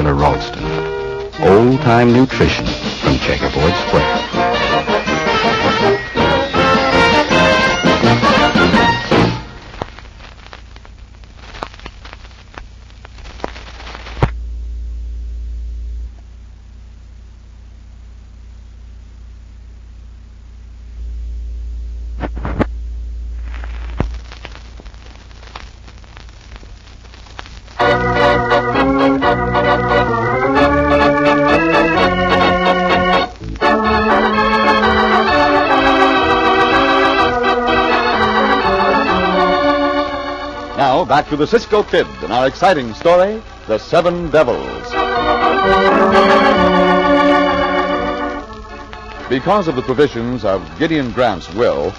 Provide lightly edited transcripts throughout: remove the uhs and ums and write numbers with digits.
regular Ralston. Old-time nutrition from Checkerboard Square. Now, back to the Cisco Kid and our exciting story, The Seven Devils. Because of the provisions of Gideon Grant's will,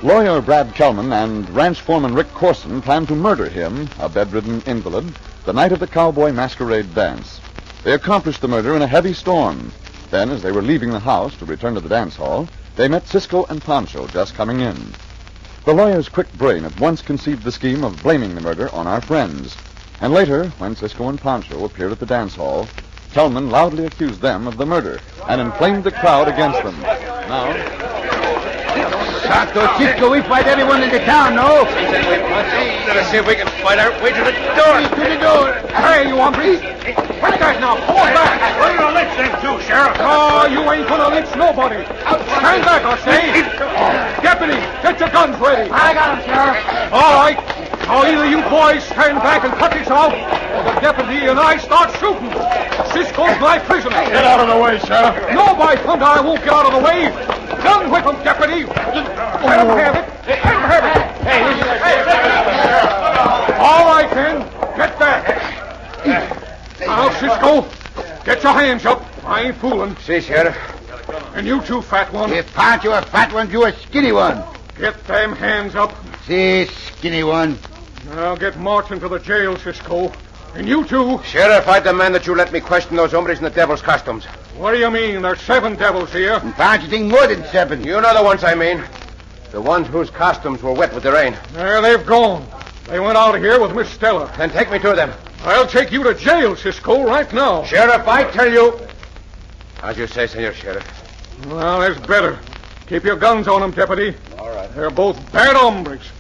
lawyer Brad Kelman and ranch foreman Rick Corson planned to murder him, a bedridden invalid, the night of the cowboy masquerade dance. They accomplished the murder in a heavy storm. Then, as they were leaving the house to return to the dance hall, they met Cisco and Pancho just coming in. The lawyer's quick brain at once conceived the scheme of blaming the murder on our friends. And later, when Cisco and Pancho appeared at the dance hall, Kelman loudly accused them of the murder and inflamed the crowd against them. Now... Santo Cisco, we fight everyone in the town, no? Let us see if we can fight our way to the door. To the door. Hey, you hombres. What's that now? Fall back. We're going to lynch them too, Sheriff. Oh, you ain't going to lynch nobody. Stand back, I say. Deputy, get your guns ready. I got him, Sheriff. All right. Now, either you boys stand back and cut this out, or the deputy and I start shooting. Cisco's my prisoner. Get out of the way, Sheriff. No, by thunder, I won't get out of the way. Gun whip him, deputy. Let him have it. Let him have it. All right, then. Get back. Now, Cisco, get your hands up. I ain't fooling. See, Sheriff. And you too, fat one. If Pancho a fat one, you a skinny one. Get them hands up. See, skinny one. Now get marching to the jail, Cisco. And you too. Sheriff, I demand that you let me question those hombres in the devil's costumes. What do you mean? There's 7 devils here. And Pancho think more than 7. You know the ones I mean. The ones whose costumes were wet with the rain. There, they've gone. They went out of here with Miss Stella. Then take me to them. I'll take you to jail, Cisco, right now. Sheriff, I tell you... As you say, Senor Sheriff. Well, that's better. Keep your guns on them, deputy. All right. They're both bad hombres.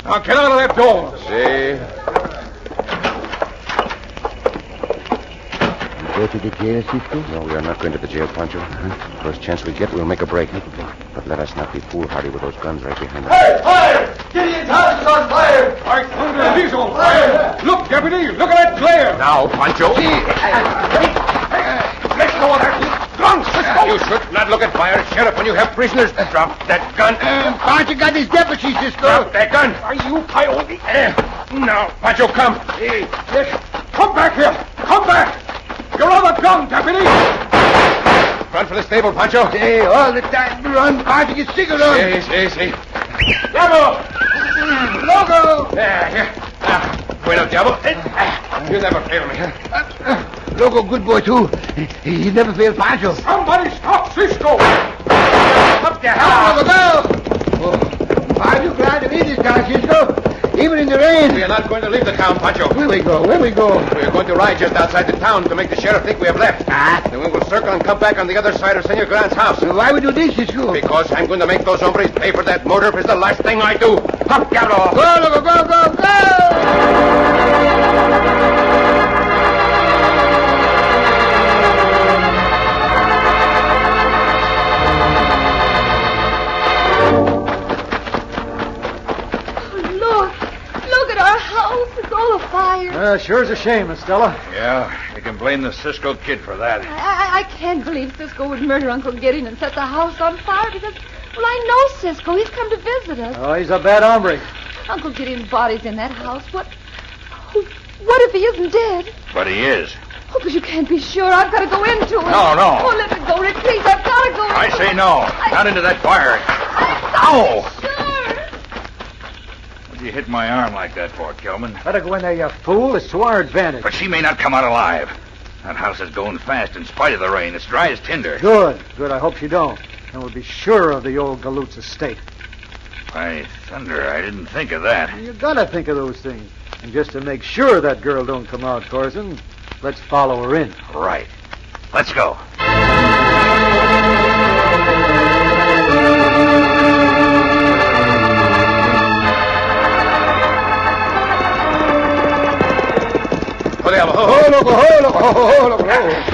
Now get out of that door. See? Go to the jail, Cisco? No, we are not going to the jail, Pancho. First chance we get, we'll make a break. But let us not be foolhardy with those guns right behind us. Hey, fire! Gideon's house is on fire! By thunder, he's on fire! Look, deputy, look at that glare! Now, Pancho. Let go of that gun, Cisco! You should not look at fire, Sheriff, when you have prisoners. Drop that gun. Pancho got his deputy, Cisco. Drop that gun. Are you coyote? Now, Pancho, come. Yes. Come back here! Come back! Your other gun, deputy! Run for the stable, Pancho. Hey, all the time run, Pancho gets sick of them. See. Diablo! Logo! Here. Wait up, Diablo. You never fail me. Logo, good boy, too. He never failed Pancho. Somebody stop Cisco! Up there. Logo, go! Pancho glad to leave this town, Cisco. Even in the rain. We are not going to leave the town, Pancho. Where we go? We are going to ride just outside the town to make the sheriff think we have left. Then we will circle and come back on the other side of Senor Grant's house. Why we do this, Cisco? Because I'm going to make those hombres pay for that murder if it's the last thing I do. Up, Diablo! Go, Logo, go! Sure is a shame, Estella. Yeah, you can blame the Cisco Kid for that. I can't believe Cisco would murder Uncle Gideon and set the house on fire because, well, I know Cisco. He's come to visit us. Oh, he's a bad hombre. Uncle Gideon's body's in that house. What if he isn't dead? But he is. Oh, but you can't be sure. I've got to go into it. No. Oh, let me go, Rick, please. I've got to go into I it. say no. Not into that fire. Ow! Sure. What did you hit my arm like that for, Kelman? Better go in there, you fool. It's to our advantage. But she may not come out alive. That house is going fast in spite of the rain. It's dry as tinder. Good. I hope she don't. And we'll be sure of the old Galoot's estate. By thunder, I didn't think of that. You gotta think of those things. And just to make sure that girl don't come out, Corson, Let's follow her in. Right. Let's go.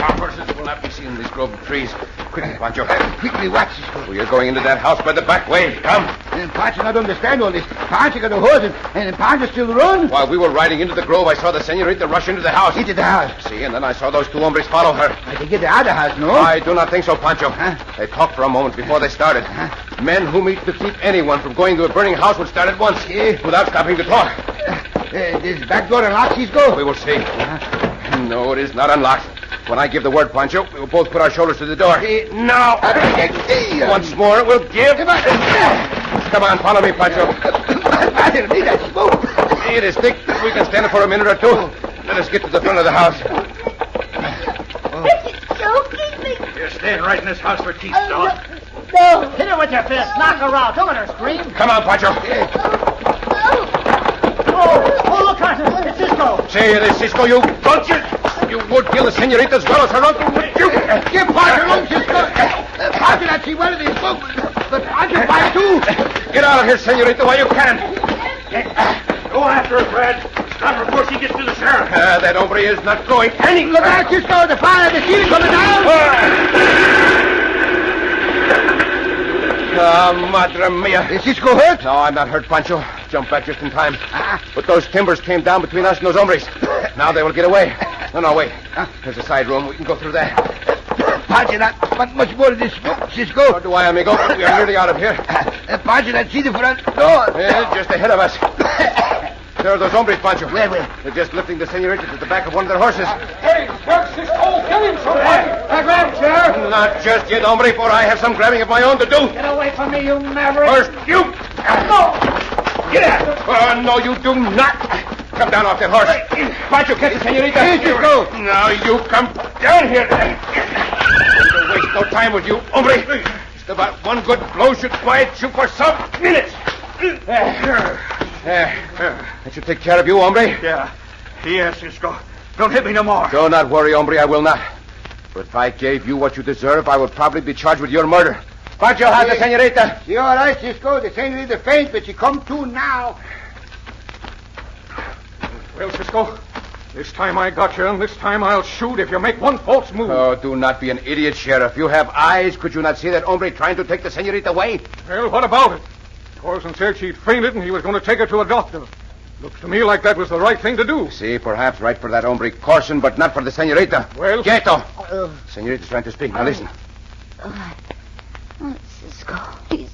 Our horses will not be seen in this grove of trees. Quickly, Pancho. Quickly, watch, Cisco. We are going into that house by the back way. Come. And Pancho not understand all this. Pancho got a horse and Pancho still run. While we were riding into the grove, I saw the senorita rush into the house. Into the house. See, and then I saw those two hombres follow her. They get the other house, no? I do not think so, Pancho. Huh? They talked for a moment before they started. Men who meet to keep anyone from going to a burning house would start at once, without stopping to talk. This back door unlocked, Cisco? We will see. No, it is not unlocked. When I give the word, Pancho, we will both put our shoulders to the door. Now, once more, we'll give. Come on, follow me, Pancho. It is thick. We can stand it for a minute or two. Let us get to the front of the house. This is choking me. You're staying right in this house for keeps, dog. No. Hit her with your fist. Knock her out. Don't let her scream. Come on, Pancho. Oh, look, Carson. It's Cisco. Say it is Cisco, you vulture. You would kill the senorita as well as her uncle, would you? Give Pancho room, Cisco. Pancho not see one of these folks, but Pancho fight too. Get out of here, senorita, while you can. Go after her, Brad. Stop her before she gets to the sheriff. That hombre is not going anywhere. Look out, Cisco. The fire, the steam coming down. Madre mia. Is Cisco hurt? No, I'm not hurt, Pancho. Jumped back just in time. But those timbers came down between us and those hombres. Now they will get away. No, wait. There's a side room. We can go through there. Pancho not much more of this smoke, Cisco. So do I, amigo. We are nearly out of here. Pancho not see the front door. Just ahead of us. There are those hombres, Pancho. Where? They're just lifting the senorita to the back of one of their horses. Hey, where's Cisco? Kill him, somebody. Grab, Sheriff. Not just yet, hombre, for I have some grabbing of my own to do. Get away from me, you maverick. First, you. No. Get out. No, you do not. Come down off that horse. Pancho, catch the senorita. Here, Cisco. Now you come down here. Don't waste no time with you, hombre. Just about one good blow should quiet you for some minutes. That should take care of you, hombre. Yeah. Yes, Cisco. Don't hit me no more. Do not worry, hombre. I will not. But if I gave you what you deserve, I would probably be charged with your murder. Pancho has the senorita. She all right, Cisco. The senorita faint, but she come to now. Well, Cisco, this time I got you, and this time I'll shoot if you make one false move. Oh, do not be an idiot, Sheriff. You have eyes. Could you not see that hombre trying to take the senorita away? Well, what about it? Corson said she'd fainted and he was going to take her to a doctor. Looks to me like that was the right thing to do. See, perhaps right for that hombre Corson, but not for the senorita. Well? Quieto. Senorita's trying to speak. Now listen. Oh, Cisco, he's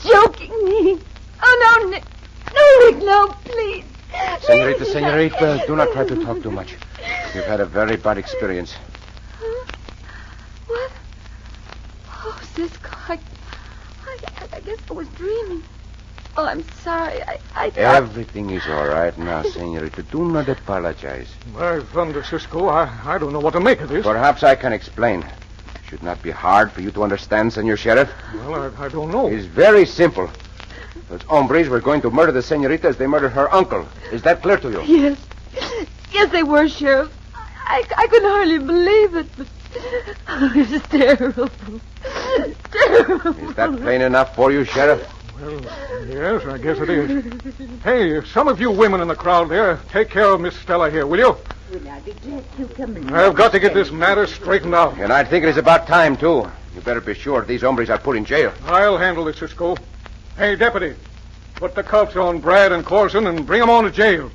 joking me. Oh, no, Nick. No, Nick, no, please. Senorita, do not try to talk too much. You've had a very bad experience. What? Oh, Cisco, I guess I was dreaming. Oh, I'm sorry. I thought... Everything is all right now, senorita. Do not apologize. My thunder, Cisco, I don't know what to make of this. Perhaps I can explain. It should not be hard for you to understand, Senor Sheriff. Well, I don't know. It's very simple. Those hombres were going to murder the senorita as they murdered her uncle. Is that clear to you? Yes. Yes, they were, Sheriff. I could hardly believe it, but... Oh, it's terrible. Terrible. Is that plain enough for you, Sheriff? Well, yes, I guess it is. Hey, some of you women in the crowd there, take care of Miss Stella here, will you? I've got to get this matter straightened out. And I think it is about time, too. You better be sure these hombres are put in jail. I'll handle it, Cisco. Hey, deputy, put the cuffs on Brad and Corson and bring them on to jail.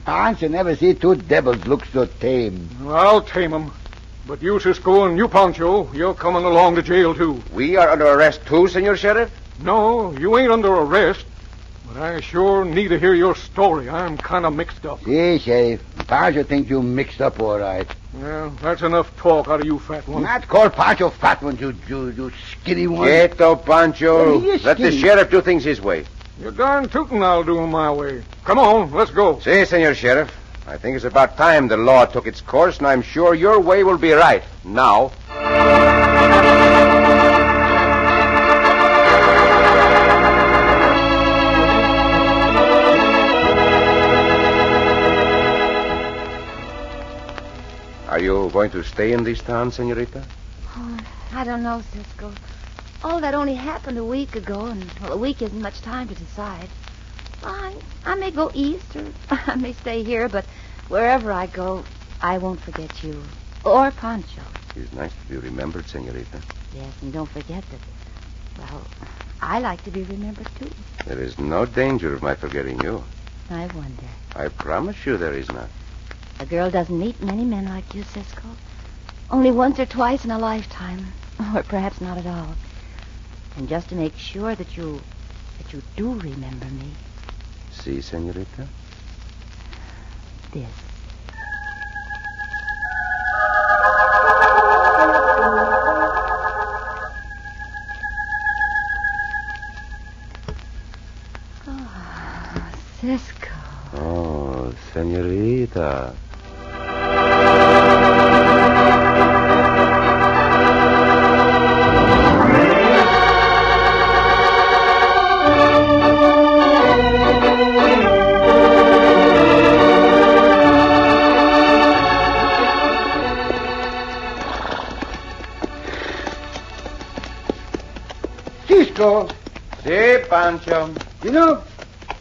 Pancho never see two devils look so tame. I'll tame them. But you, Cisco, and you, Pancho, you're coming along to jail, too. We are under arrest, too, Senor Sheriff? No, you ain't under arrest. But I sure need to hear your story. I'm kind of mixed up. See, Sheriff, Pancho thinks you mixed up all right. Well, that's enough talk out of you, fat one. Not call Pancho fat one, you skinny one. Quieto, Pancho. Well, he is Let the skinny. sheriff do things his way. You're darn tootin' I'll do 'em my way. Come on, let's go. See, Senor Sheriff, I think it's about time the law took its course, and I'm sure your way will be right. Now. Are you going to stay in this town, senorita? Oh, I don't know, Cisco. All that only happened a week ago, and, well, a week isn't much time to decide. I may go east, or I may stay here, but wherever I go, I won't forget you. Or Pancho. It's nice to be remembered, senorita. Yes, and don't forget that, well, I like to be remembered, too. There is no danger of my forgetting you. I wonder. I promise you there is not. A girl doesn't meet many men like you, Cisco. Only once or twice in a lifetime. Or perhaps not at all. And just to make sure that you do remember me. Si, senorita? This. Oh, Cisco. Oh, senorita. Cisco, Si, Pancho. you know,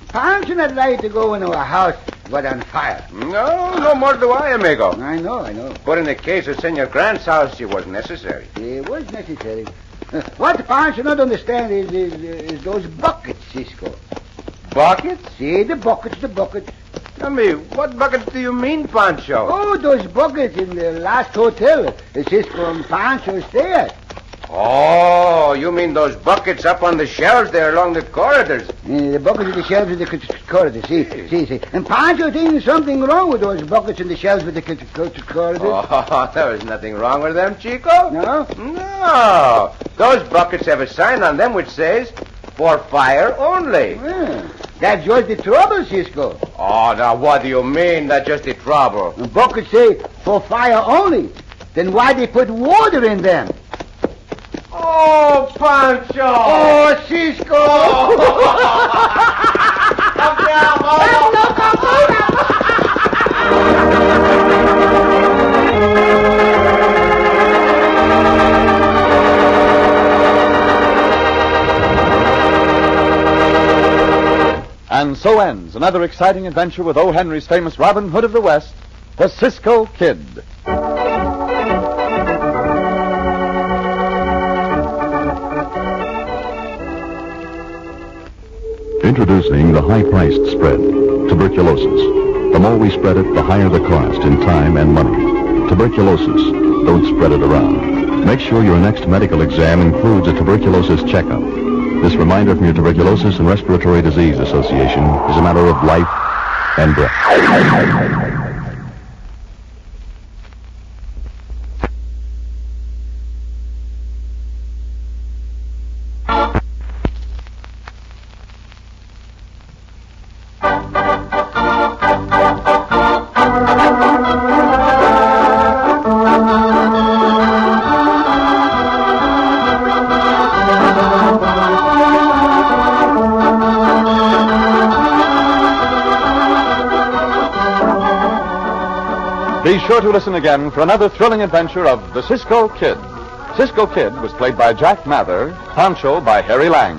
Pancho not like to go into a house got on fire. No more do I, amigo. I know. But in the case of Senor Grant's house, it was necessary. It was necessary. What Pancho not understand is those buckets, Cisco. Buckets? See, the buckets. Tell me, what buckets do you mean, Pancho? Oh, those buckets in the last hotel Cisco and Pancho stay at. Oh, you mean those buckets up on the shelves there along the corridors? The buckets in the shelves of the corridor. See. And Pancho thinks something wrong with those buckets in the shelves of the corridor. Oh, there was nothing wrong with them, Chico. No? No. Those buckets have a sign on them which says, for fire only. Yeah. That's just the trouble, Cisco. Oh, now what do you mean that's just the trouble? The buckets say for fire only. Then why they put water in them? Oh, Pancho! Oh, Cisco! And so ends another exciting adventure with O. Henry's famous Robin Hood of the West, the Cisco Kid. Introducing the high-priced spread, tuberculosis. The more we spread it, the higher the cost in time and money. Tuberculosis. Don't spread it around. Make sure your next medical exam includes a tuberculosis checkup. This reminder from your Tuberculosis and Respiratory Disease Association is a matter of life and death. Be sure to listen again for another thrilling adventure of the Cisco Kid. Cisco Kid was played by Jack Mather, Pancho by Harry Lang.